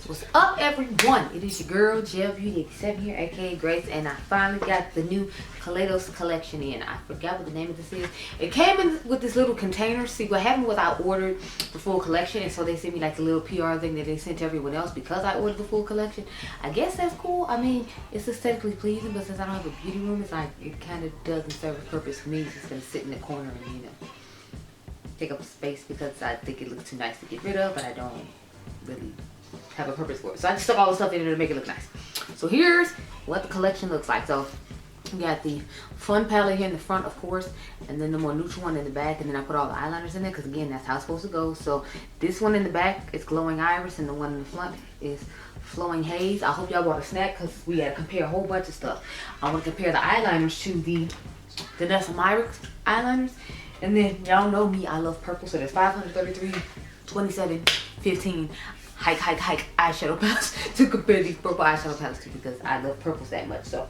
What's up, everyone? It is your girl, Gel Beauty 87 here, aka Grace, and I finally got the new Kaleidos collection in. I forgot what the name of this is. It came in with this little container. See, what happened was I ordered the full collection, and so they sent me like the little PR thing that they sent to everyone else because I ordered the full collection. I guess that's cool. I mean, it's aesthetically pleasing, but since I don't have a beauty room, it's like it kind of doesn't serve a purpose for me. It's just gonna sit in the corner and, you know, take up space because I think it looks too nice to get rid of, but I don't really have a purpose for it. So I just stuck all the stuff in there to make it look nice. So here's what the collection looks like. So you got the fun palette here in the front, of course, and then the more neutral one in the back, and then I put all the eyeliners in there because, again, that's how it's supposed to go. So this one in the back is Glowing Iris, and the one in the front is Flowing Haze. I hope y'all bought a snack because we had to compare a whole bunch of stuff. I want to compare the eyeliners to the Vanessa Myricks eyeliners. And then y'all know me, I love purple, so there's 533, 27, 15 hike eyeshadow palettes to compare these purple eyeshadow palettes to, because I love purples that much. So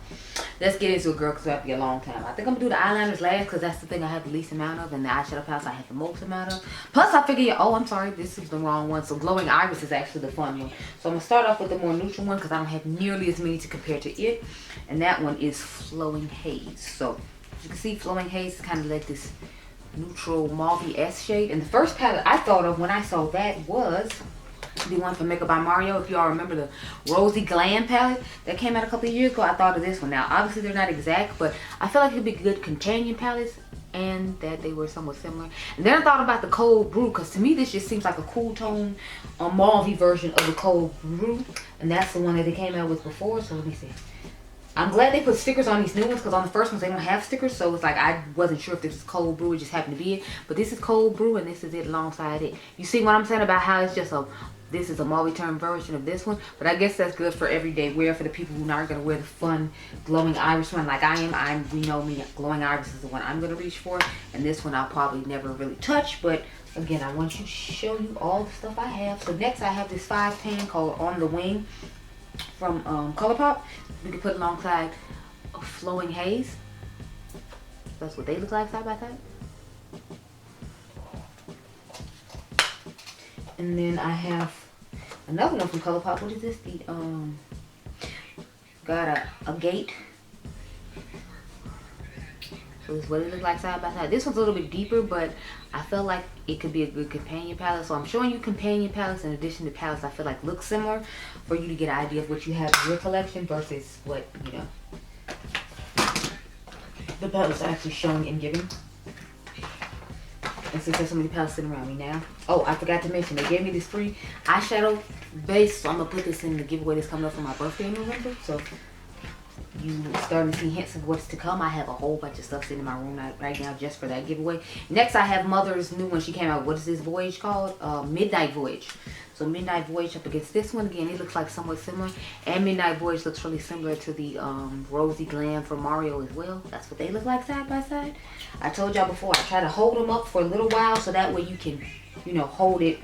let's get into it, girl, because it have to be a long time. I think I'm gonna do the eyeliners last because that's the thing I have the least amount of, and the eyeshadow palettes I have the most amount of. Plus I figure, oh, I'm sorry, this is the wrong one. So Glowing Iris is actually the fun one. So I'm gonna start off with the more neutral one because I don't have nearly as many to compare to it, and that one is Flowing Haze. So as you can see, Flowing Haze is kind of like this neutral mauve-esque shade, and the first palette I thought of when I saw that was the one from Makeup by Mario. If y'all remember the Rosy Glam palette that came out a couple of years ago, I thought of this one. Now obviously they're not exact, but I feel like it'd be good companion palettes and that they were somewhat similar. And then I thought about the Cold Brew because to me this just seems like a cool tone, a mauve version of the Cold Brew, and that's the one that they came out with before. So let me see. I'm glad they put stickers on these new ones because on the first ones they don't have stickers, so it's like I wasn't sure if this was Cold Brew, it just happened to be it. But this is Cold Brew and this is it alongside it. You see what I'm saying about how it's just this is a multi-term version of this one, but I guess that's good for everyday wear for the people who aren't going to wear the fun Glowing Iris one like I am. We know me, Glowing Iris is the one I'm going to reach for, and this one I'll probably never really touch, but again, I want to show you all the stuff I have. So next I have this 5-pan called On the Wing from Colourpop. We can put alongside a Flowing Haze. That's what they look like side by side. And then I have another one from Colourpop. What is this? The got a gate. So this is what it looks like side by side. This one's a little bit deeper, but I felt like it could be a good companion palette. So I'm showing you companion palettes in addition to palettes I feel like look similar for you to get an idea of what you have in your collection versus what, you know, the palettes are actually showing and giving. And since there's so many palettes sitting around me now. Oh, I forgot to mention, they gave me this free eyeshadow base. So I'm going to put this in the giveaway that's coming up for my birthday in November. So you starting to see hints of what's to come. I have a whole bunch of stuff sitting in my room right now just for that giveaway. Next, I have Mother's new one. She came out. What is this Voyage called? Midnight Voyage. So Midnight Voyage up against this one. Again, it looks like somewhat similar. And Midnight Voyage looks really similar to the Rosy Glam from Mario as well. That's what they look like side by side. I told y'all before, I try to hold them up for a little while so that way you can, you know, hold it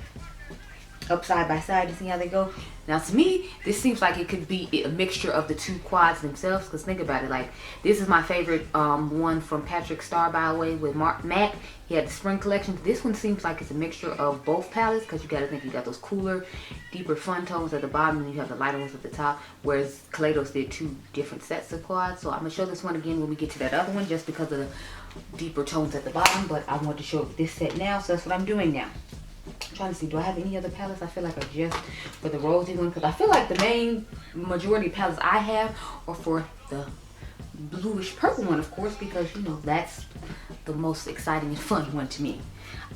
up side by side to see how they go. Now to me, this seems like it could be a mixture of the two quads themselves, because think about it, like this is my favorite one from Patrick Star, by the way, with Mac. He had the spring collection. This one seems like it's a mixture of both palettes, because you got to think you got those cooler, deeper fun tones at the bottom and you have the lighter ones at the top, whereas Kaleidos did two different sets of quads. So I'm going to show this one again when we get to that other one just because of the deeper tones at the bottom, but I want to show this set now, so that's what I'm doing now. I'm trying to see, do I have any other palettes I feel like are just for the rosy one? Because I feel like the main majority of palettes I have are for the bluish purple one, of course, because, you know, that's the most exciting and fun one to me.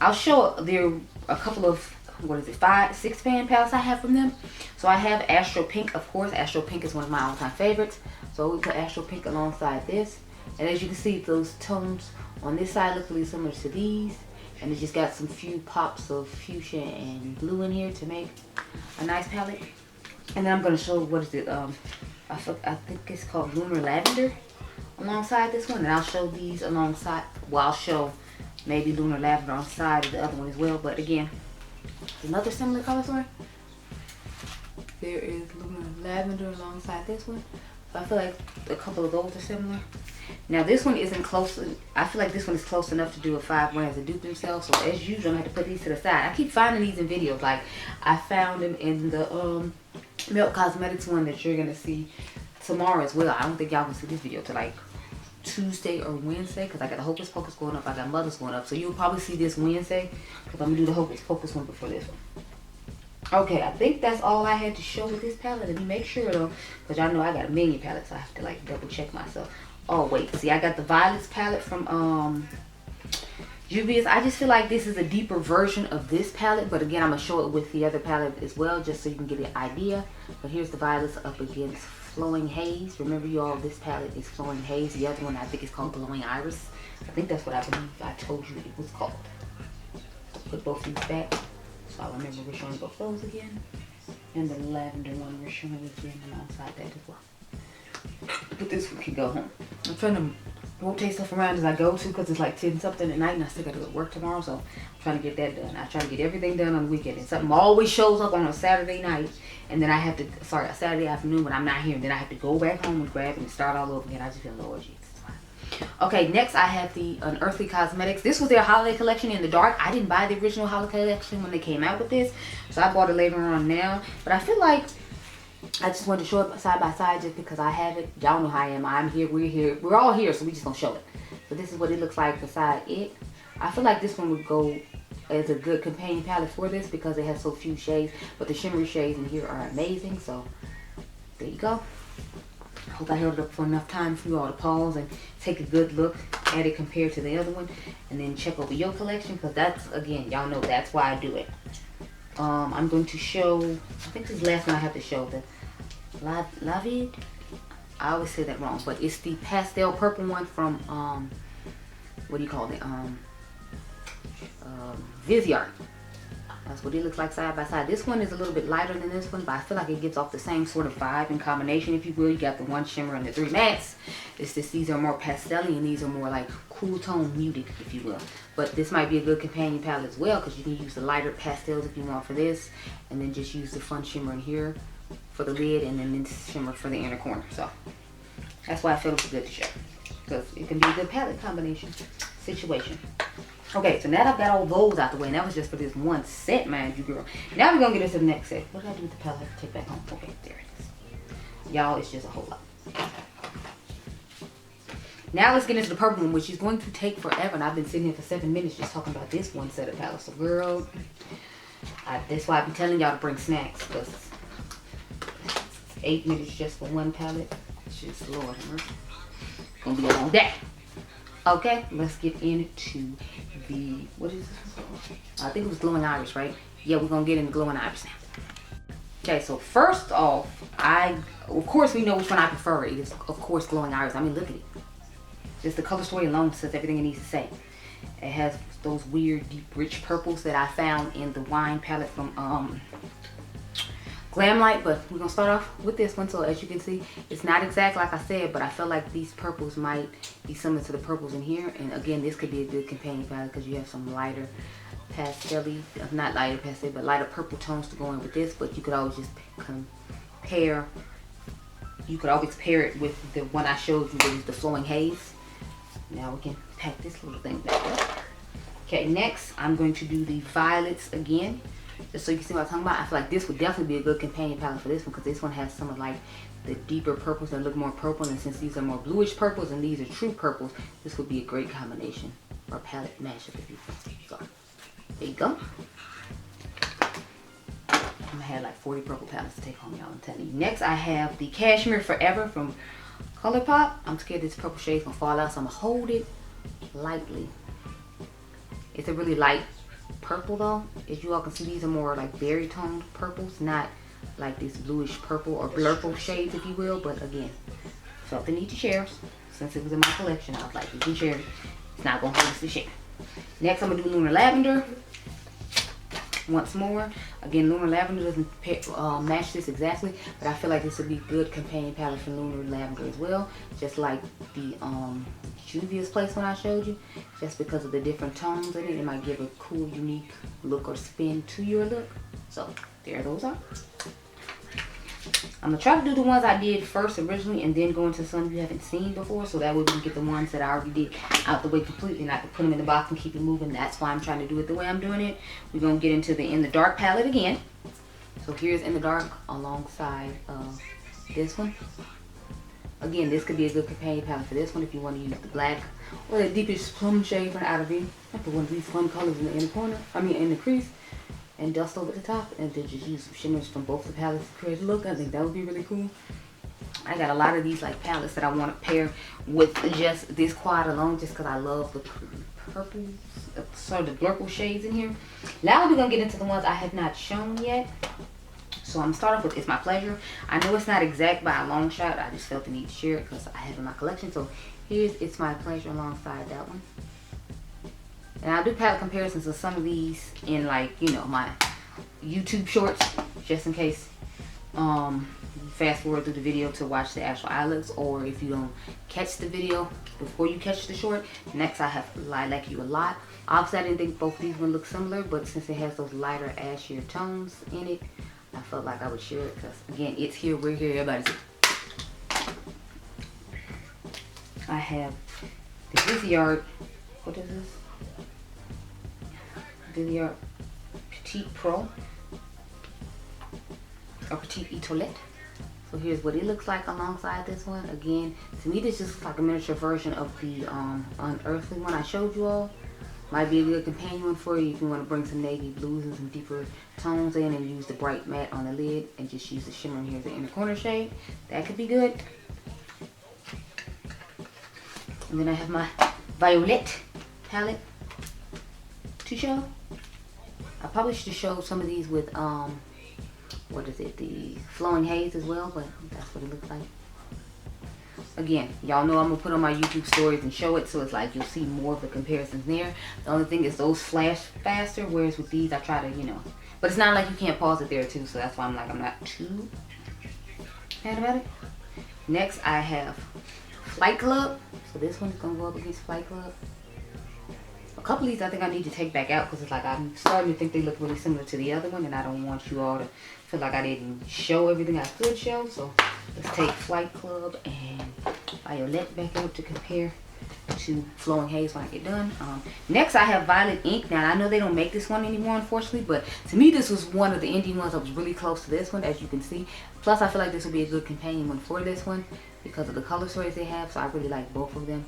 I'll show there a couple of, what is it, 6-pan palettes I have from them. So I have Astro Pink, of course. Astro Pink is one of my all-time favorites. So we put Astro Pink alongside this. And as you can see, those tones on this side look really similar to these. And it just got some few pops of fuchsia and blue in here to make a nice palette. And then I'm going to show, what is it, I think it's called Lunar Lavender alongside this one. And I'll show these alongside, well, I'll show maybe Lunar Lavender on the side of the other one as well. But again, another similar color story. There is Lunar Lavender alongside this one. So I feel like a couple of those are similar. Now this one isn't close. I feel like this one is close enough to do a 5 brands to dupe themselves. So as usual, I have to put these to the side. I keep finding these in videos. Like I found them in the Mented Cosmetics one that you're gonna see tomorrow as well. I don't think y'all can see this video till like Tuesday or Wednesday because I got the Hocus Pocus going up. I got Mother's going up. So you'll probably see this Wednesday because I'm gonna do the Hocus Pocus one before this one. Okay, I think that's all I had to show with this palette. Let me make sure though, because y'all know I got a million palettes. So I have to like double check myself. Oh wait, see I got the Violets palette from Juvia's. I just feel like this is a deeper version of this palette, but again I'm gonna show it with the other palette as well just so you can get an idea. But here's the Violets up against Flowing Haze. Remember y'all, this palette is Flowing Haze. The other one I think is called Glowing Iris. I think that's what I believe I told you it was called. Put both these back. So I remember we're showing both those again. And the lavender one we're showing again alongside that as well. But this one can go home. I'm trying to rotate stuff around as I go to because it's like 10 something at night and I still got to go to work tomorrow. So I'm trying to get that done. I try to get everything done on the weekend. And something always shows up on a Saturday night. And then I have to, sorry, a Saturday afternoon when I'm not here. And then I have to go back home and grab it and start all over again. I just feel, Lord Jesus. Okay, next I have the Unearthly Cosmetics. This was their holiday collection in the dark. I didn't buy the original holiday collection when they came out with this, so I bought it later on now. But I feel like I just wanted to show it side by side just because I have it. Y'all know how I am. I'm here, we're here. We're all here, so we just gonna show it. But this is what it looks like beside it. I feel like this one would go as a good companion palette for this because it has so few shades. But the shimmery shades in here are amazing, so there you go. I hope I held it up for enough time for you all to pause and take a good look at it compared to the other one. And then check over your collection because that's, again, y'all know that's why I do it. I'm going to show, I think this is the last one I have to show, the Lavid. I always say that wrong, but it's the pastel purple one from, what do you call it? Viseart. That's what it looks like side by side. This one is a little bit lighter than this one, but I feel like it gives off the same sort of vibe and combination, if you will. You got the one shimmer and the 3 mattes. It's just these are more pastel-y and these are more like cool tone muted, if you will. But this might be a good companion palette as well because you can use the lighter pastels if you want for this, and then just use the fun shimmer in here for the lid, and then this shimmer for the inner corner. So that's why I feel it's good to show because it can be a good palette combination situation. Okay, so now that I've got all those out the way, and that was just for this one set, mind you, girl. Now we're going to get into the next set. What did I do with the palette? I have to take back home. Okay, there it is. Y'all, it's just a whole lot. Now let's get into the purple one, which is going to take forever. And I've been sitting here for 7 minutes just talking about this one set of palettes. So, girl, that's why I've been telling y'all to bring snacks. Because 8 minutes just for one palette. It's just, Lord, it's going to be a long day. Okay, let's get into the, what is this? I think it was Glowing Iris, right? Yeah, we're going to get into Glowing Iris now. Okay, so first off, of course we know which one I prefer. It is, of course, Glowing Iris. I mean, look at it. Just the color story alone says everything it needs to say. It has those weird, deep, rich purples that I found in the wine palette from Limelight, but we're gonna start off with this one. So as you can see, it's not exact like I said, but I feel like these purples might be similar to the purples in here. And again, this could be a good companion palette because you have some lighter pastel-y, not lighter pastel, but lighter purple tones to go in with this. But you could always just compare. You could always pair it with the one I showed you, which is the Flowing Haze. Now we can pack this little thing back up. Okay, next I'm going to do the violets again. Just so you can see what I'm talking about. I feel like this would definitely be a good companion palette for this one because this one has some of like the deeper purples that look more purple, and since these are more bluish purples and these are true purples, this would be a great combination or palette mashup if you will. So there you go. I'm gonna have like 40 purple palettes to take home, y'all. I'm telling you. Next I have the Cashmere Forever from Colourpop. I'm scared this purple shade's gonna fall out, so I'm gonna hold it lightly. It's a really light purple though. As you all can see, these are more like berry toned purples, not like this bluish purple or blurple shades, if you will. But again, something need to share. Since it was in my collection, I was like, you can share it. It's not gonna hurt us to share. Next, I'm gonna do Lunar Lavender. Once more, again, Lunar Lavender doesn't match this exactly, but I feel like this would be a good companion palette for Lunar Lavender as well. Just like the Juvia's place when I showed you, just because of the different tones in it, it might give a cool, unique look or spin to your look. So there those are. I'm I'm gonna try to do the ones I did first originally and then go into some you haven't seen before, so that way we can get the ones that I already did out the way completely and I can put them in the box and keep it moving. That's why I'm trying to do it the way I'm doing it. We're gonna get into the In the Dark palette again. So here's In the Dark alongside this one. Again, this could be a good companion palette for this one if you want to use the black or the deepest plum shade from Out of View. I put one of these fun colors in the inner corner, in the crease, and dust over the top, and then just use some shimmers from both the palettes to create a look. I think that would be really cool. I got a lot of these like palettes that I want to pair with just this quad alone, just because I love the purple, sort of the purple shades in here. Now we're gonna get into the ones I have not shown yet. So I'm gonna start off with It's My Pleasure. I know it's not exact by a long shot. I just felt the need to share it because I have it in my collection. So here's It's My Pleasure alongside that one. And I'll do palette comparisons of some of these in, like, you know, my YouTube shorts, just in case fast forward through the video to watch the actual eye looks, or if you don't catch the video before you catch the short. Next I have Lilac You A Lot. Obviously I didn't think both of these would look similar, but since it has those lighter ashier tones in it, I felt like I would share it because, again, it's here, we're here, everybody's here. I have the Viviard, what is this? Viviard Petite Pro, or Petite Etoilette. So here's what it looks like alongside this one. Again, to me this just looks like a miniature version of the Unearthly one I showed you all. Might be a good companion one for you if you want to bring some navy blues and some deeper tones in and use the bright matte on the lid and just use the shimmer here in the corner shade. That could be good. And then I have my Violet palette to show. I probably should show some of these with what is it, the Flowing Haze as well, but that's what it looks like. Again, y'all know I'm gonna put on my YouTube stories and show it, so it's like you'll see more of the comparisons there. The only thing is those flash faster, whereas with these I try to, you know, but it's not like you can't pause it there too, so that's why I'm like, I'm not too mad about it. Next I have Flight Club. So this one's gonna go up against Flight Club. A couple of these I think I need to take back out because it's like I'm starting to think they look really similar to the other one, and I don't want you all to feel like I didn't show everything I could show. So let's take Flight Club and Violet back up to compare to Flowing Haze when I get done. Next I have Violet Ink. Now I know they don't make this one anymore, unfortunately, but to me this was one of the indie ones that was really close to this one, as you can see. Plus I feel like this will be a good companion one for this one because of the color stories they have, so I really like both of them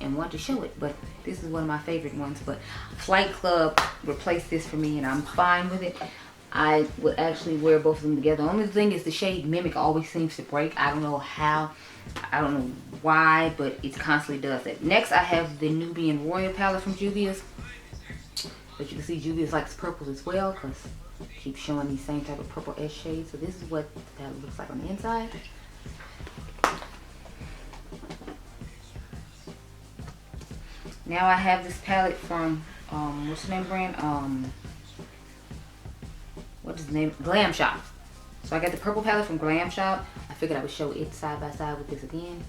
and want to show it, but this is one of my favorite ones. But Flight Club replaced this for me and I'm fine with it. I would actually wear both of them together. The only thing is the shade Mimic always seems to break. I don't know how, I don't know why, but it constantly does that. Next I have the Nubian Royal palette from Juvia's. But you can see Juvia's likes purple as well because she keeps showing these same type of purple-ish shades. So this is what the palette looks like on the inside. Now I have this palette from, what's the name brand? What is the name? Glam Shop. So I got the purple palette from Glam Shop. I figured I would show it side by side with this again.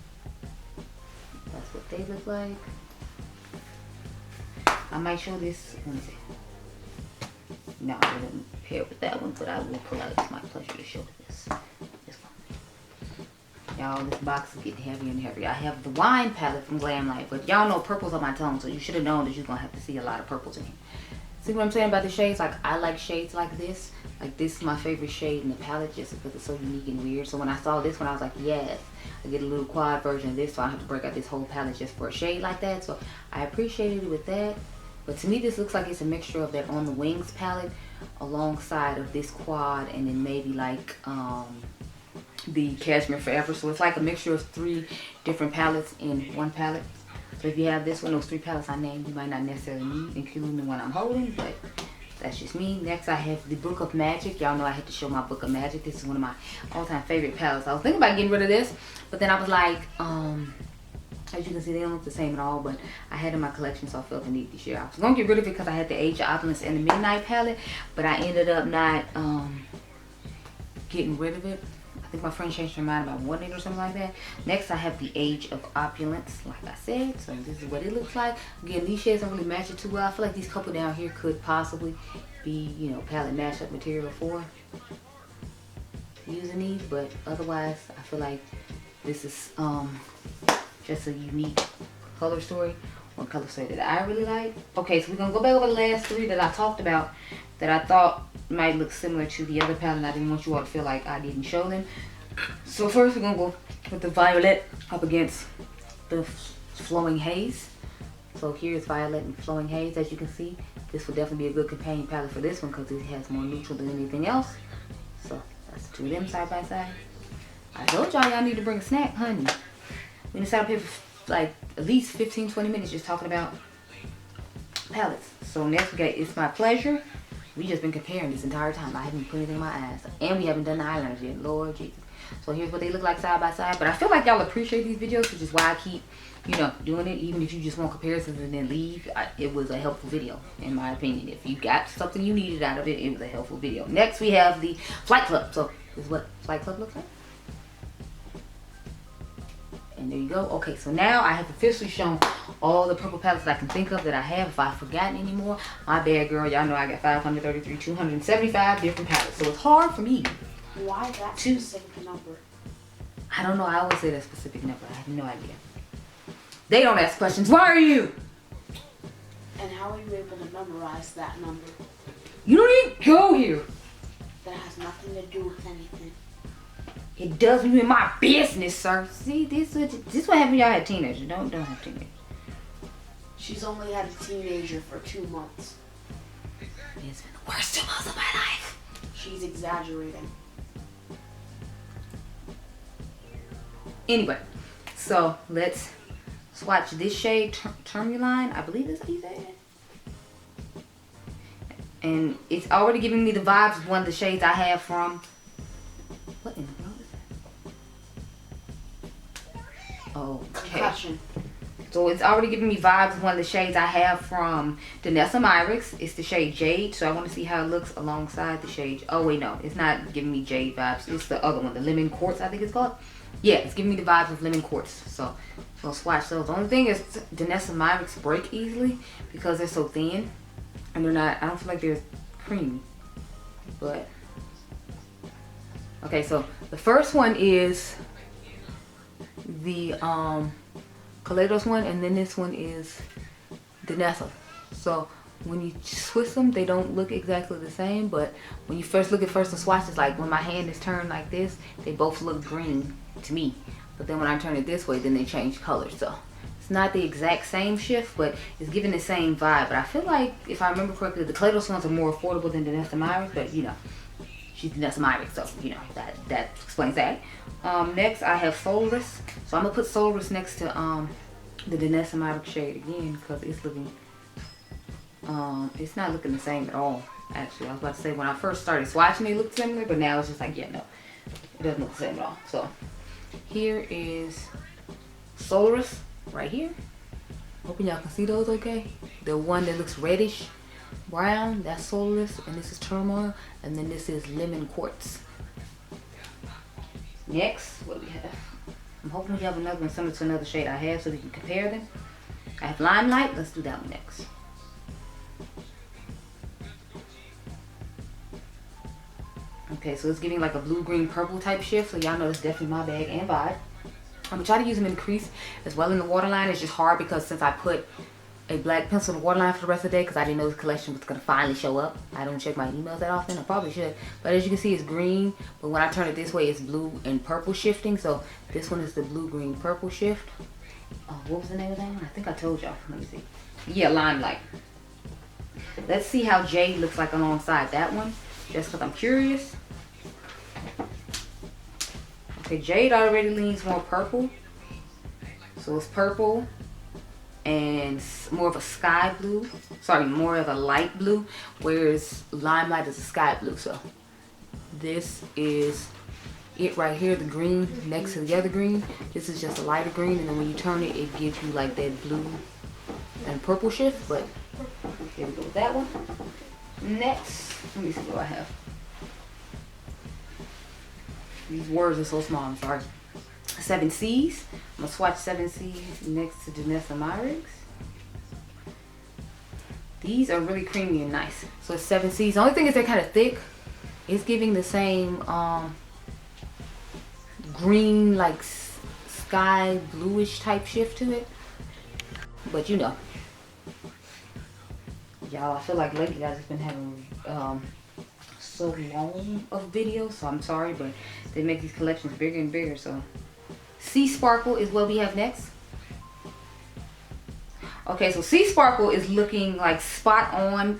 That's what they look like. I might show this. Let me see. No, I didn't pair with that one, but I will pull out. It's my pleasure to show this. This one. Y'all, this box is getting heavier and heavier. I have the Wine palette from Limelight, but y'all know purple's on my tongue, so you should have known that you're gonna have to see a lot of purples in here. See what I'm saying about the shades? Like, I like shades like this. Like, this is my favorite shade in the palette just because it's so unique and weird. So when I saw this one, I was like, yes, I get a little quad version of this, so I don't have to break out this whole palette just for a shade like that. So I appreciated it with that. But to me, this looks like it's a mixture of that On the Wings palette alongside of this quad and then maybe like the Cashmere Forever. So it's like a mixture of 3 different palettes in one palette. So if you have this one, those 3 palettes I named, you might not necessarily need, including the one I'm holding, but that's just me. Next, I have the Book of Magic. Y'all know I had to show my Book of Magic. This is one of my all-time favorite palettes. I was thinking about getting rid of this, but then I was like, as you can see, they don't look the same at all, but I had it in my collection, so I felt the need to share. I was going to get rid of it because I had the Age of Opulence and the Midnight palette, but I ended up not getting rid of it. I think my friend changed her mind about wanting it or something like that. Next, I have the Age of Opulence, like I said. So this is what it looks like. Again, these shades don't really match it too well. I feel like these couple down here could possibly be, you know, palette mashup material for. using these, but otherwise I feel like this is just a unique color story or color story that I really like. Okay, so we're gonna go back over the last 3 that I talked about that I thought might look similar to the other palette, and I didn't want you all to feel like I didn't show them. So first we're gonna go with the violet up against the flowing haze. So here's violet and flowing haze. As you can see, this would definitely be a good companion palette for this one because it has more neutral than anything else. So that's 2 of them side by side. I told y'all need to bring a snack, honey. We just sat up here for like at least 15-20 minutes just talking about palettes. So next we got It's My Pleasure. We just been comparing this entire time. I haven't put anything in my eyes. And we haven't done the eyeliners yet. Lord Jesus. So here's what they look like side by side. But I feel like y'all appreciate these videos, which is why I keep, you know, doing it. Even if you just want comparisons and then leave, it was a helpful video, in my opinion. If you got something you needed out of it, it was a helpful video. Next we have the Flight Club. So this is what Flight Club looks like. And there you go. Okay, so now I have officially shown all the purple palettes that I can think of that I have. If I've forgotten any more, my bad, girl. Y'all know I got 533, 275 different palettes. So it's hard for me. Why that specific number? I don't know. I always say that specific number. I have no idea. They don't ask questions. Why are you? And how are you able to memorize that number? You don't even go here. That has nothing to do with anything. It doesn't mean my business, sir. See, this what happens when y'all had teenagers. Don't have teenagers. She's only had a teenager for 2 months. It's been the worst 2 months of my life. She's exaggerating. Anyway, so let's swatch this shade, Turmuline. I believe that's how you say it. And it's already giving me the vibes of one of the shades I have from. What in the world is that? Oh, okay. Concussion. So it's already giving me vibes of one of the shades I have from Vanessa Myricks. It's the shade Jade. So I want to see how it looks alongside the shade. Oh wait, no, it's not giving me Jade vibes. It's the other one, the Lemon Quartz, I think it's called. Yeah, it's giving me the vibes of Lemon Quartz. So we'll swatch those. The only thing is Vanessa Myricks break easily because they're so thin. And they're not, I don't feel like they're creamy. But, okay, so the first one is the Kaleidos one, and then this one is Vanessa. So when you twist them, they don't look exactly the same, but when you first look at the swatch, it's like when my hand is turned like this, they both look green to me. But then when I turn it this way, then they change colors. So it's not the exact same shift, but it's giving the same vibe. But I feel like, if I remember correctly, the Kaleidos ones are more affordable than Vanessa Myricks, but you know, she's Vanessa Myricks, so you know, that explains that. Next I have Solaris. So I'm gonna put Solaris next to the Vanessa Myricks shade again because it's looking, it's not looking the same at all. Actually, I was about to say when I first started swatching, it looked similar, but now it's just like, yeah, no, it doesn't look the same at all. So here is Solaris right here. Hoping y'all can see those okay. The one that looks reddish brown, that's Solaris, and this is Turmoil, and then this is Lemon Quartz. Next, what do we have? I'm hoping we have another one similar to another shade I have so we can compare them. I have Limelight. Let's do that one next. Okay, so it's giving like a blue, green, purple type shift. So y'all know it's definitely my bag and vibe. I'm gonna try to use them in the crease as well in the waterline. It's just hard because since I put a black pencil in the waterline for the rest of the day because I didn't know this collection was gonna finally show up. I don't check my emails that often. I probably should. But as you can see, it's green. But when I turn it this way, it's blue and purple shifting. So this one is the blue, green, purple shift. What was the name of that one? I think I told y'all. Let me see. Yeah, Limelight. Let's see how Jade looks like alongside that one. Just because I'm curious. Okay, Jade already leans more purple. So it's purple and more of a sky blue. Sorry, more of a light blue. Whereas Limelight is a sky blue. So this is it right here, the green next to the other green. This is just a lighter green, and then when you turn it, it gives you like that blue and purple shift. But here we go with that one. Next, let me see what I have. These words are so small, I'm sorry. 7 C's. I'm gonna swatch 7 C's next to Vanessa Myricks. These are really creamy and nice. So it's 7 C's. The only thing is they're kind of thick. It's giving the same green, like sky bluish type shift to it. But you know, y'all, I feel like lately I've just been having so long of videos, so I'm sorry, but they make these collections bigger and bigger. So Sea Sparkle is what we have next. Okay, so Sea Sparkle is looking like spot on,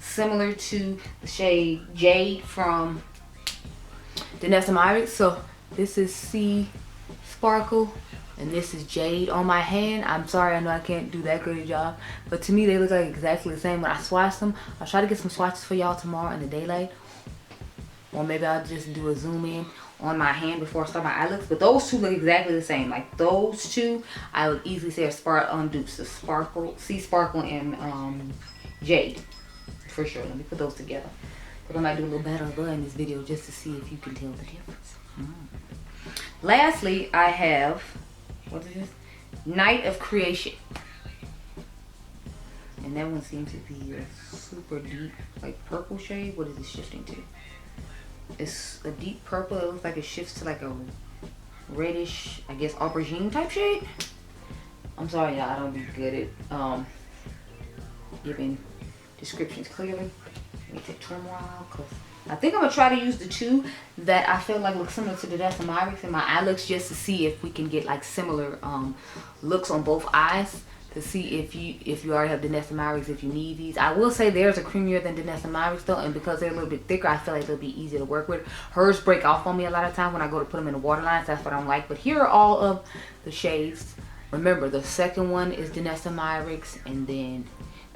similar to the shade Jade from Diypansy. So this is Sea Sparkle and this is Jade on my hand. I'm sorry, I know I can't do that good a job, but to me they look like exactly the same when I swatch them. I'll try to get some swatches for y'all tomorrow in the daylight, or maybe I'll just do a zoom in on my hand before I start my eye looks. But those two look exactly the same. Like those two, I would easily say are dupes. The Sparkle, Sea Sparkle, and Jade, for sure. Let me put those together. But I might do a little better in this video just to see if you can tell the difference. Lastly, I have, what is this? Night of Creation. And that one seems to be a super deep, like purple shade. What is it shifting to? It's a deep purple. It looks like it shifts to like a reddish, I guess, aubergine type shade. I'm sorry, y'all, I don't be good at giving descriptions clearly. Let me take turmoil, because I think I'm gonna try to use the two that I feel like look similar to the Myricks in my eye looks, just to see if we can get like similar looks on both eyes, to see if you already have Myricks, if you need these. I will say theirs are creamier than Myricks though, and because they're a little bit thicker, I feel like they'll be easier to work with. Hers break off on me a lot of times when I go to put them in the waterlines. That's what I don't like. But here are all of the shades. Remember, the second one is Myricks, and then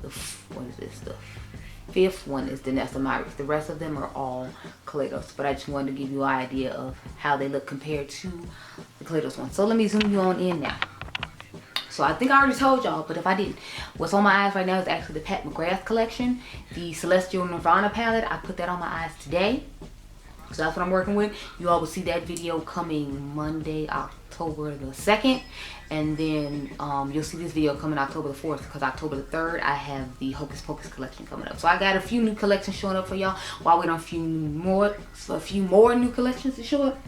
the fifth one is Myricks. The rest of them are all Kaleidos. But I just wanted to give you an idea of how they look compared to the Kaleidos one. So let me zoom you on in now. So I think I already told y'all, but if I didn't, what's on my eyes right now is actually the McGrath collection, the Celestial Nirvana palette. I put that on my eyes today, so that's what I'm working with. You all will see that video coming Monday, October the 2nd, and then you'll see this video coming October the 4th, because October the 3rd I have the Hocus Pocus collection coming up. So I got a few new collections showing up for y'all while we wait on a few more new collections to show up.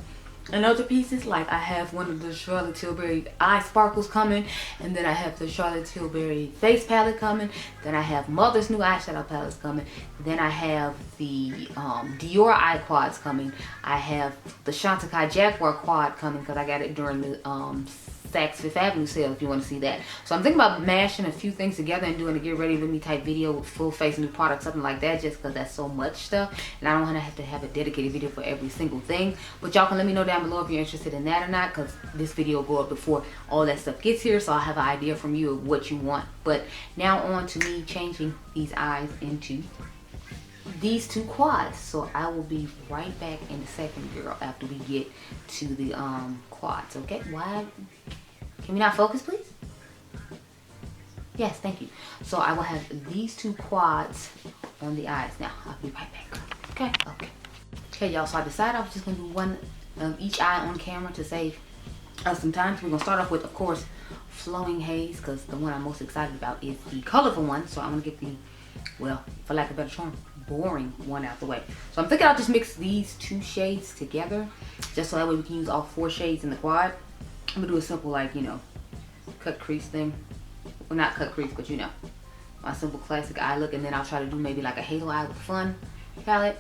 And other pieces, like I have one of the Charlotte Tilbury eye sparkles coming, and then I have the Charlotte Tilbury face palette coming, then I have Mother's new eyeshadow palettes coming, then I have the Dior eye quads coming, I have the Chantecaille Jaguar quad coming because I got it during the Saks Fifth Avenue sale, if you want to see that. So I'm thinking about mashing a few things together and doing a get ready with me type video with full face new products, something like that, just because that's so much stuff and I don't want to have a dedicated video for every single thing. But y'all can let me know down below if you're interested in that or not, because this video will go up before all that stuff gets here, so I'll have an idea from you of what you want. But now on to me changing these eyes into these two quads. So I will be right back in a second, girl, after we get to the quads. Okay, why can we not focus, please? Yes, thank you. So I will have these two quads on the eyes now. I'll be right back. Okay, y'all, so I decided I was just gonna do one of each eye on camera to save us some time. So we're gonna start off with, of course, Flowing Haze, because the one I'm most excited about is the colorful one. So I'm gonna get the, well, for lack of a better term, boring one out the way. So I'm thinking I'll just mix these two shades together, just so that way we can use all 4 shades in the quad. I'm gonna do a simple, like, you know, cut crease thing. Well, not cut crease, but you know, my simple classic eye look. And then I'll try to do maybe like a halo eye with Fun palette.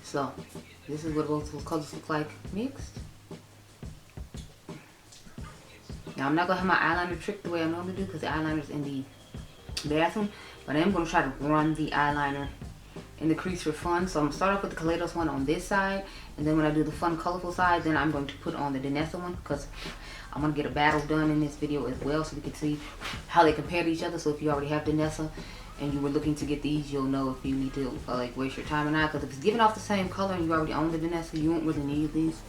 So this is what both those colors look like mixed. Now I'm not gonna have my eyeliner tricked the way I normally do, because the eyeliner's in the bathroom. But I am gonna try to run the eyeliner in the crease for Fun. So I'm gonna start off with the Kaleidos one on this side, and then when I do the Fun colorful side, then I'm going to put on the Diypansy one, because I'm gonna get a battle done in this video as well, so we can see how they compare to each other. So if you already have Diypansy and you were looking to get these, you'll know if you need to like waste your time or not, because if it's giving off the same color and you already own the Diypansy, you won't really need these.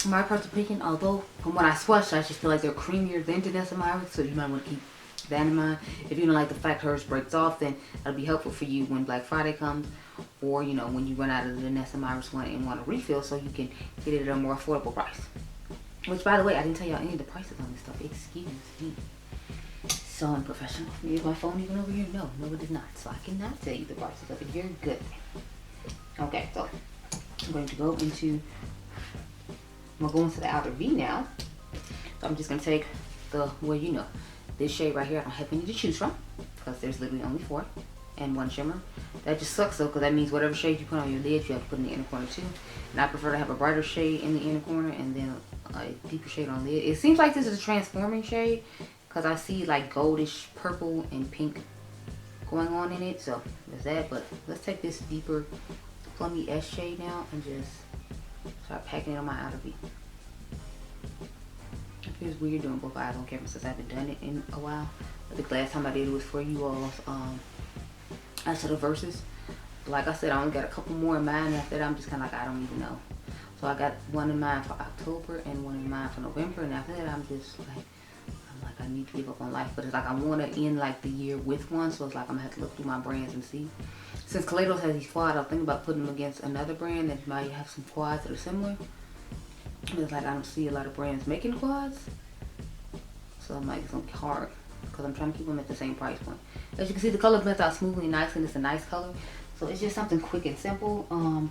My personal opinion, although from what I swatched, I just feel like they're creamier than Diypansy, so you might want to keep that in mind. If you don't like the fact hers breaks off, then that'll be helpful for you when Black Friday comes, or you know, when you run out of the Diypansy one and want to refill, so you can get it at a more affordable price. Which, by the way, I didn't tell y'all any of the prices on this stuff. Excuse me. So unprofessional. Is my phone even over here? No, it does not. So I cannot tell you the prices of it here. Good. Okay, so I'm going to go into I'm gonna go into the outer V now. So I'm just gonna take the, well, you know, this shade right here. I don't have any to choose from because there's literally only 4 and 1 shimmer. That just sucks though, because that means whatever shade you put on your lid, you have to put in the inner corner too. And I prefer to have a brighter shade in the inner corner and then a deeper shade on the lid. It seems like this is a transforming shade because I see like goldish purple and pink going on in it. So there's that. But let's take this deeper plummy S shade now and just start packing it on my outer V. It feels weird doing both eyes on camera since I haven't done it in a while. I think last time I did it was for you all's eyeshadow versus. Like I said, I only got a couple more in mind. After that, I'm just kind of like, I don't even know. So I got one in mind for October and one in mind for November. And after that, I'm just like, I need to give up on life. But it's like I want to end like the year with one. So it's like I'm going to have to look through my brands and see. Since Kaleidos has these quads, I'm thinking about putting them against another brand that might have some quads that are similar. And it's like I don't see a lot of brands making quads. So I'm like, it's going to be hard. Because I'm trying to keep them at the same price point. As you can see, the color blends out smoothly and nicely, and it's a nice color. So it's just something quick and simple. I'm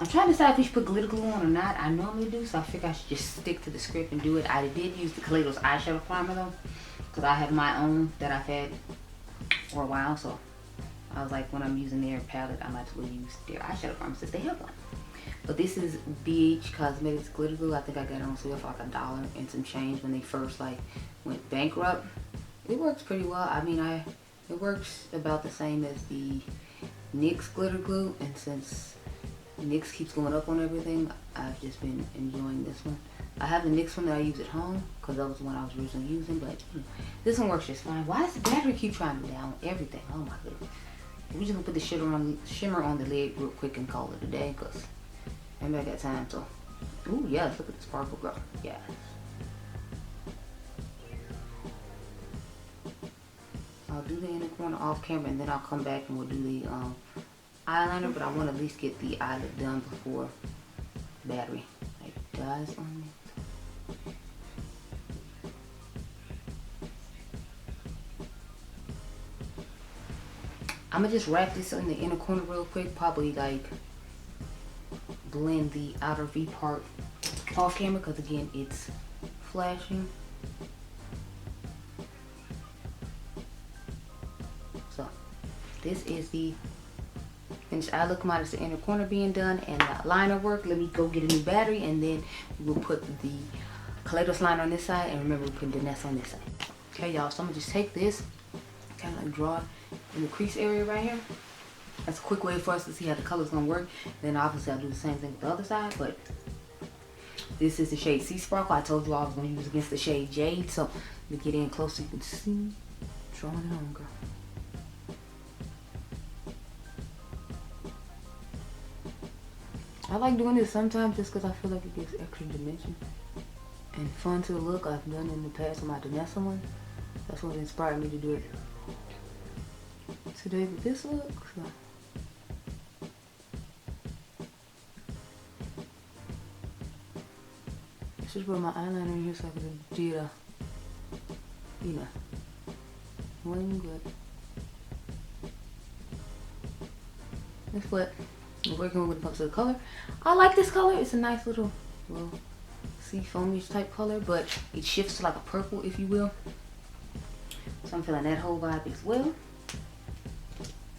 trying to decide if we should put glitter glue on or not. I normally do, so I figure I should just stick to the script and do it. I did use the Kaleidos eyeshadow primer though, because I have my own that I've had for a while. So I was like, when I'm using their palette, I might as well use their eyeshadow primer since they have one. But this is BH Cosmetics glitter glue. I think I got it on sale for like $1 and some change when they first like went bankrupt. It works pretty well. I mean, it works about the same as the NYX glitter glue, and since NYX keeps going up on everything, I've just been enjoying this one. I have the NYX one that I use at home because that was the one I was originally using, but this one works just fine. Why does the battery keep trying to down everything? Oh my goodness. We're just gonna put the shimmer on the lid real quick and call it a day because maybe I got time to. Ooh, yes, look at the sparkle, girl. Yes. I'll do the inner corner off camera and then I'll come back and we'll do the eyeliner, but I want to at least get the eyelid done before battery like dies on me. I'm gonna just wrap this in the inner corner real quick, probably like blend the outer V part off camera because again it's flashing. This is the finished eye look minus the inner corner being done and the liner work. Let me go get a new battery and then we'll put the Kaleidos liner on this side and remember we're putting Vanessa on this side. Okay y'all, so I'm gonna just take this, kind of like draw in the crease area right here. That's a quick way for us to see how the color's gonna work. Then obviously I'll do the same thing with the other side, but this is the shade Sea Sparkle. I told you I was gonna use against the shade Jade, so let me get in close so you can see. Drawing it on, girl. I like doing this sometimes just because I feel like it gives extra dimension and fun to the look. I've done in the past with my Vanessa one. That's what inspired me to do it today with this look. So. I should put my eyeliner in here so I could do a, you know, wing, but that's what I'm working with when it comes to the color. I like this color. It's a nice little sea foamy type color, but it shifts to like a purple, if you will. So I'm feeling that whole vibe as well.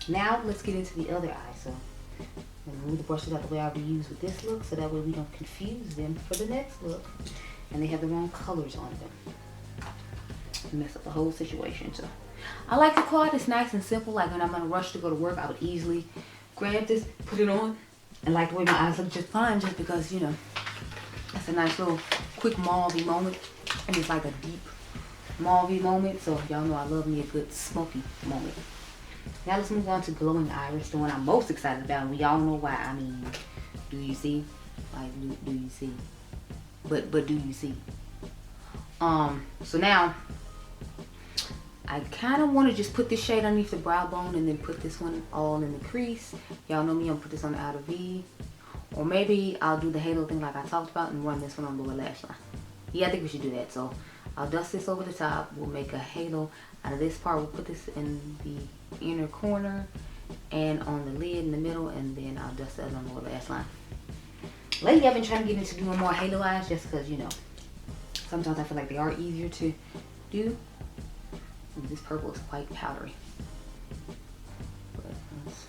Now let's get into the other eye. So I'm gonna move the brushes out the way I'll be used with this look, so that way we don't confuse them for the next look, and they have the wrong colors on them. Mess up the whole situation. So I like the quad. It's nice and simple. Like when I'm in a rush to go to work, I would easily grab this, put it on, and like the way my eyes look just fine, just because, you know, that's a nice little quick mauve moment, and it's like a deep mauve moment. So y'all know I love me a good smoky moment. Now let's move on to glowing iris, the one I'm most excited about, and we all know why. I mean, do you see? Like, do you see? But do you see? So now I kind of want to just put this shade underneath the brow bone and then put this one all in the crease. Y'all know me, I'm gonna put this on the outer V. Or maybe I'll do the halo thing like I talked about and run this one on the lower lash line. Yeah, I think we should do that. So I'll dust this over the top. We'll make a halo out of this part. We'll put this in the inner corner and on the lid in the middle, and then I'll dust that on the lower lash line. lately I've been trying to get into doing more halo eyes just because, you know, sometimes I feel like they are easier to do. And this purple is quite powdery. But let's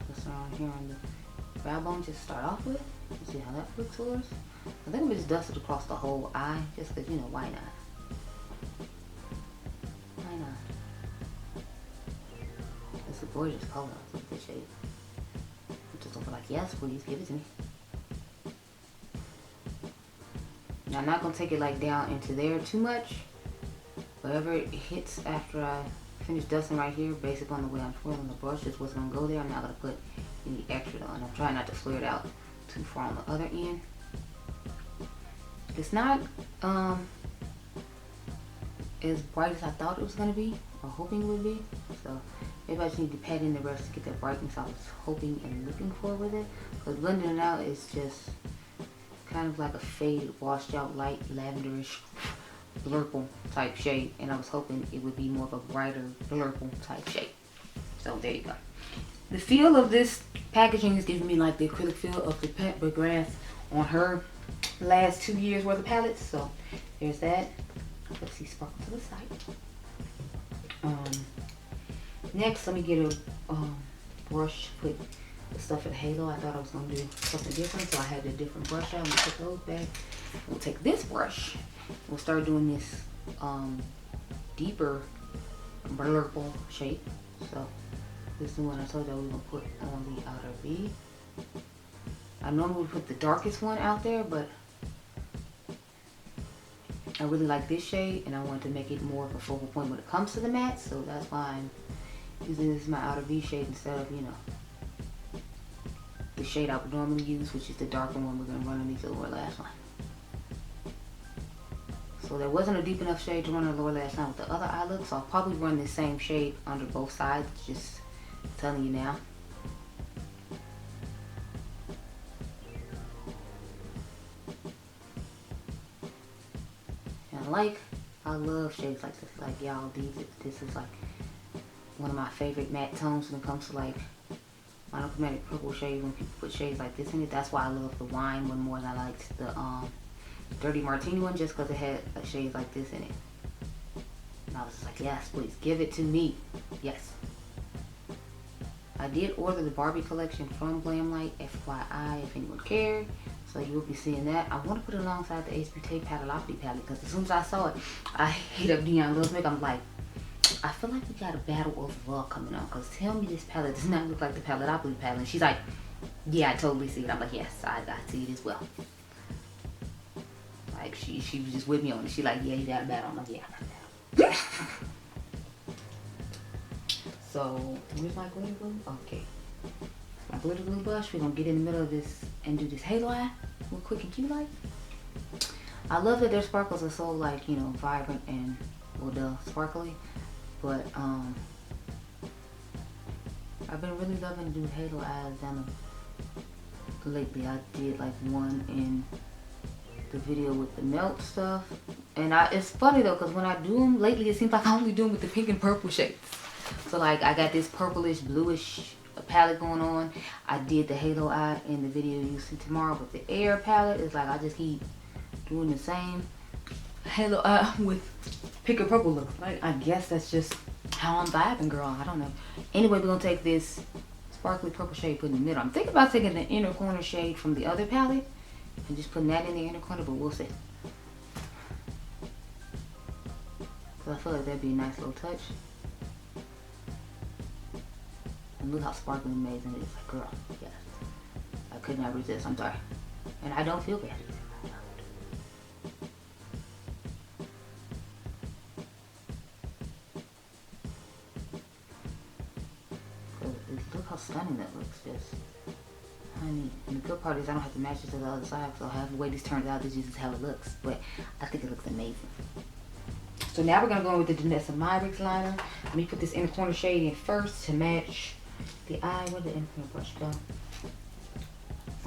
put around here on the brow bone to start off with. Let's see how that looks for us. I think I'm just dusted across the whole eye just because, you know, why not? Why not? It's a gorgeous color. Look at this shade. I'm just looking like, yes, please give it to me. Now, I'm not going to take it like down into there too much. Whatever it hits after I finish dusting right here, based upon the way I'm twirling the brush, is what's going to go there. I'm not going to put any extra on. I'm trying not to flare it out too far on the other end. It's not as bright as I thought it was going to be, or hoping it would be. So maybe I just need to pat in the rest to get that brightness I was hoping and looking for with it. Because blending it out is just kind of like a faded, washed out, light lavenderish blurple type shade, and I was hoping it would be more of a brighter blurple type shade. So there you go. The feel of this packaging is giving me like the acrylic feel of the McGrath on her last 2 years worth of palettes. So there's that. Let's see, sparkle to the side. Next, let me get a brush to put the stuff in halo. I thought I was going to do something different, so I had a different brush out. I'm going to put those back. We'll take this brush. We'll start doing this deeper blurple shape. So this is the one I told you we were going to put on the outer V. I normally would put the darkest one out there, but I really like this shade and I want to make it more of a focal point when it comes to the matte. So that's why I'm using this as my outer V shade instead of, you know, the shade I would normally use, which is the darker one we're going to run underneath the lower lash line. So there wasn't a deep enough shade to run on the lower lash line with the other eye look, so I'll probably run the same shade under both sides, just telling you now. And I love shades like this. Like, y'all, this is like one of my favorite matte tones when it comes to like monochromatic purple shade. When people put shades like this in it, that's why I love the wine one more than I liked the Dirty Martini one, just because it had a shade like this in it. And I was just like, yes, please give it to me. Yes. I did order the Barbie collection from Limelight, FYI, if anyone cared. So you'll be seeing that. I want to put it alongside the HB palette because as soon as I saw it, I hit up Dionluvsmakeup. I'm like, I feel like we got a battle of love coming on. Because tell me this palette does not look like the Palette palette. And she's like, yeah, I totally see it. I'm like, yes, I see it as well. Like, she was just with me on it. She like, yeah, you got a battle. I'm like, yeah, I got a battle. So, where's my glitter glue? Okay. My glitter glue brush. We're going to get in the middle of this and do this halo eye real quick and cute like. I love that their sparkles are so like, you know, vibrant and, well, duh, sparkly. But, I've been really loving to do halo eyes down lately. I did like one in the video with the melt stuff. And it's funny though, because when I do them lately, it seems like I only do them with the pink and purple shades. So like I got this purplish, bluish palette going on. I did the halo eye in the video you see tomorrow with the air palette. It's like I just keep doing the same halo eye with pink and purple looks. Like, I guess that's just how I'm vibing, girl. I don't know. Anyway, we're gonna take this sparkly purple shade, put in the middle. I'm thinking about taking the inner corner shade from the other palette and just putting that in the inner corner, but we'll see. Cause I feel like that'd be a nice little touch. And look how sparkly and amazing it is. Like, girl, yes. I could not resist, I'm sorry. And I don't feel bad. Look how stunning that looks, just honey. And the good part is I don't have to match it to the other side, so however the way this turns out, this is just how it looks. But I think it looks amazing. So now we're gonna go in with the Vanessa Myricks liner. Let me put this inner corner shade in first to match the eye. Where did the inner corner brush go?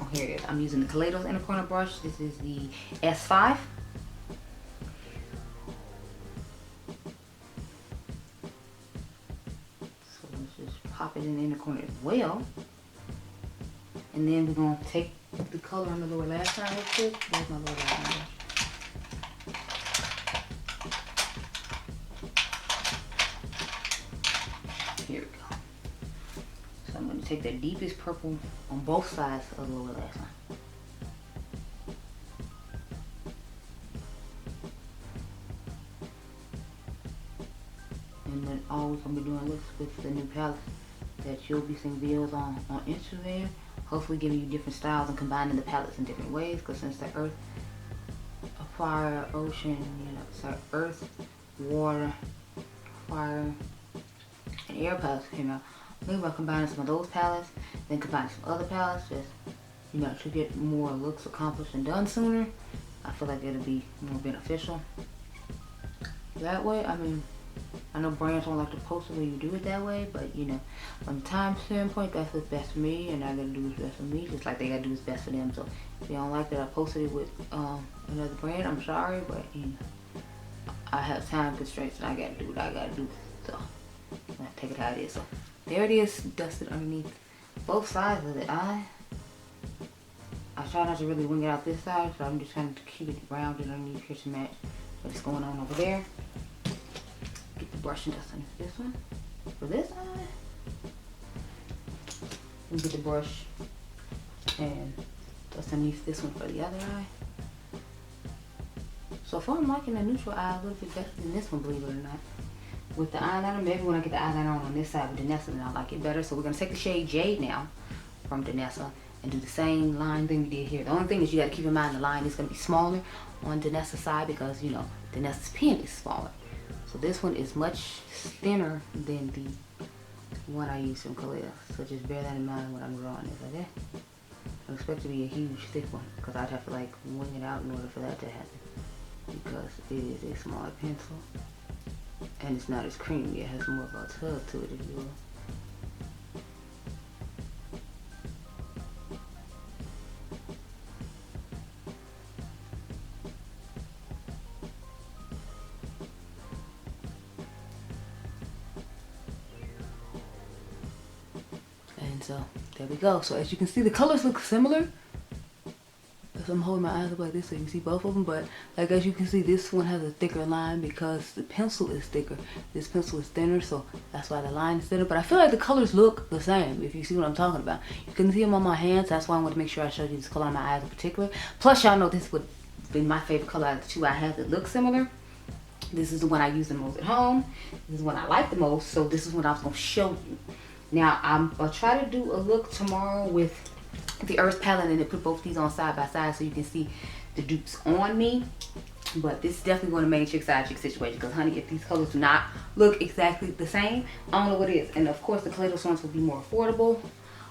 Oh, here it is. I'm using the Kaleidos inner corner brush. This is the S5. So let's just pop it in the inner corner as well. And then we're gonna take the color on the lower lash line real quick. Where's my lower lash line? Here we go. So I'm going to take that deepest purple on both sides of the lower lash line. And then always going to be doing looks with the new palette that you'll be seeing videos on Instagram. Hopefully giving you different styles and combining the palettes in different ways. Because since the earth, fire, ocean, you know, so earth, water, fire, and air palettes came out. Maybe about combining some of those palettes, then combining some other palettes, just, you know, to get more looks accomplished and done sooner. I feel like it'll be more beneficial that way. I mean, I know brands don't like to post it when you do it that way, but you know, from a time standpoint, that's what's best for me, and I gotta do what's best for me, just like they gotta do what's best for them. So if you don't like that I posted it with another brand, I'm sorry, but you know, I have time constraints and I gotta do what I gotta do. So I'm gonna take it how it is. So there it is, dusted underneath both sides of the eye. I try not to really wing it out this side, so I'm just trying to keep it rounded underneath here to match what's going on over there. Get the brush and dust underneath this one for this eye. And get the brush and dust underneath this one for the other eye. So far I'm liking the neutral eye a little bit better than this one, believe it or not. With the eyeliner, maybe when I get the eyeliner on this side with Vanessa, then I'll like it better. So we're going to take the shade Jade now from Vanessa and do the same line thing we did here. The only thing is you got to keep in mind the line is going to be smaller on Vanessa's side because, you know, Vanessa's pen is smaller. So this one is much thinner than the one I used from Kaleidos. So just bear that in mind when I'm drawing this, okay? I expect it to be a huge thick one because I'd have to like wing it out in order for that to happen. Because it is a smaller pencil. And it's not as creamy, it has more of a tug to it, if you will. And so, there we go. So as you can see, the colors look similar. So I'm holding my eyes up like this so you can see both of them, but like as you can see, this one has a thicker line because the pencil is thicker. This pencil is thinner, so that's why the line is thinner. But I feel like the colors look the same, if you see what I'm talking about. You can see them on my hands. That's why I want to make sure I showed you this color on my eyes in particular. Plus, y'all know this would be my favorite color out of the two I have that look similar. This is the one I use the most at home. This is the one I like the most, so this is what I was going to show you. Now, I'll try to do a look tomorrow with the Earth palette and then put both these on side by side so you can see the dupes on me. But this is definitely going to make chick side chick situation because honey, if these colors do not look exactly the same, I don't know what it is. And of course the Kaleidos ones will be more affordable.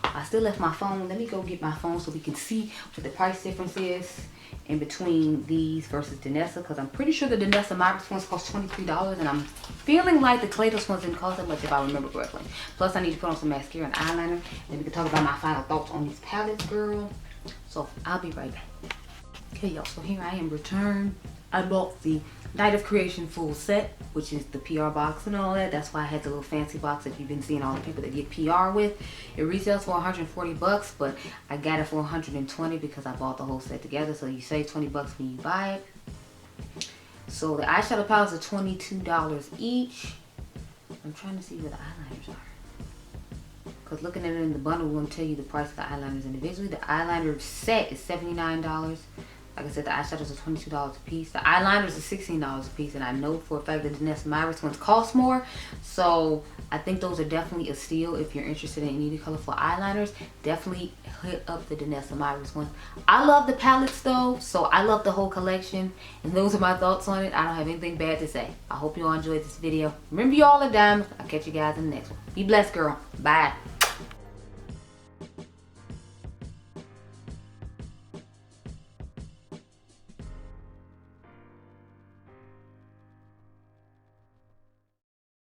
I still left my phone. Let me go get my phone so we can see what the price difference is in between these versus Vanessa, because I'm pretty sure the Vanessa Myricks ones cost $23 and I'm feeling like the Kaleidos ones didn't cost that much if I remember correctly. Plus I need to put on some mascara and eyeliner and then we can talk about my final thoughts on these palettes, girl. So I'll be right back. Okay y'all, so here I am returned. I bought the Night of Creation full set, which is the PR box and all that. That's why I had the little fancy box that you've been seeing all the people that get PR with. It retails for 140 bucks, but I got it for 120 because I bought the whole set together. So you save 20 bucks when you buy it. So the eyeshadow palettes are $22 each. I'm trying to see where the eyeliners are, because looking at it in the bundle won't tell you the price of the eyeliners individually. The eyeliner set is $79. Like I said, the eyeshadows are $22 a piece. The eyeliners are $16 a piece, and I know for a fact that the Vanessa Myricks ones cost more. So I think those are definitely a steal if you're interested in any colorful eyeliners. Definitely hit up the Vanessa Myricks ones. I love the palettes though, so I love the whole collection, and those are my thoughts on it. I don't have anything bad to say. I hope you all enjoyed this video. Remember, you all are diamonds. I'll catch you guys in the next one. Be blessed, girl. Bye.